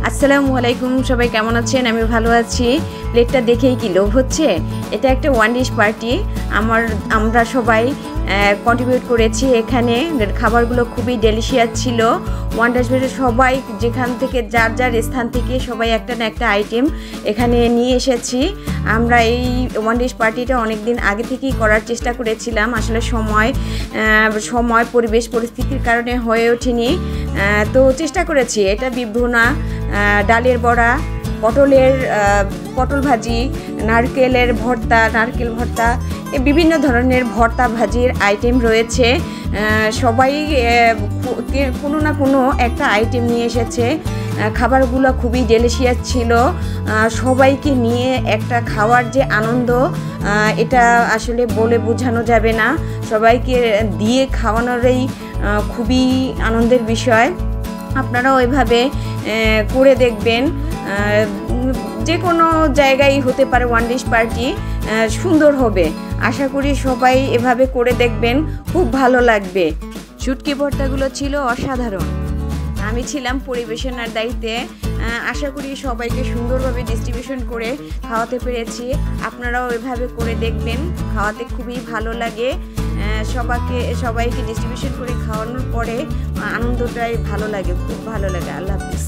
আসসালামু আলাইকুম, সবাই কেমন আছেন? আমি ভালো আছি। প্লেটটা দেখেই কি লোভ হচ্ছে। এটা একটা ওয়ান ডিশ পার্টি। আমরা সবাই কন্ট্রিবিউট করেছি। এখানে খাবারগুলো খুবই ডেলিশিয়াস ছিল। ওয়ান ডিশ পার্টি সবাই যেখান থেকে যার যার স্থান থেকে সবাই একটা না একটা আইটেম এখানে নিয়ে এসেছি। আমরা এই ওয়ান ডিশ পার্টিটা অনেক দিন আগে থেকেই করার চেষ্টা করেছিলাম। আসলে সময় পরিবেশ পরিস্থিতির কারণে হয়ে ওঠেনি। তো চেষ্টা করেছি। এটা বিভুনা, ডালের বড়া, পটল ভাজি, নারকেল ভর্তা, বিভিন্ন ধরনের ভর্তা ভাজির আইটেম রয়েছে। সবাই কোনো না কোনো একটা আইটেম নিয়ে এসেছে। খাবারগুলো খুবই ডেলিশিয়াস ছিল। সবাইকে নিয়ে একটা খাওয়ার যে আনন্দ, এটা আসলে বলে বোঝানো যাবে না। সবাইকে দিয়ে খাওয়ানোরই খুবই আনন্দের বিষয়। আপনারাও এভাবে করে দেখবেন। যে কোনো জায়গায় হতে পারে ওয়ান ডিশ পার্টি, সুন্দর হবে। আশা করি সবাই এভাবে করে দেখবেন, খুব ভালো লাগবে। শুটকি ভর্তাগুলো ছিল অসাধারণ। আমি ছিলাম পরিবেশনার দায়িত্বে। আশা করি সবাইকে সুন্দরভাবে ডিস্ট্রিবিউশন করে খাওয়াতে পেরেছি। আপনারাও এভাবে করে দেখবেন, খাওয়াতে খুবই ভালো লাগে। সবাইকে ডিস্ট্রিবিউশন করে খাওয়ানোর পরে আনন্দটাই ভালো লাগে, খুব ভালো লাগে। আল্লাহ হাফিজ।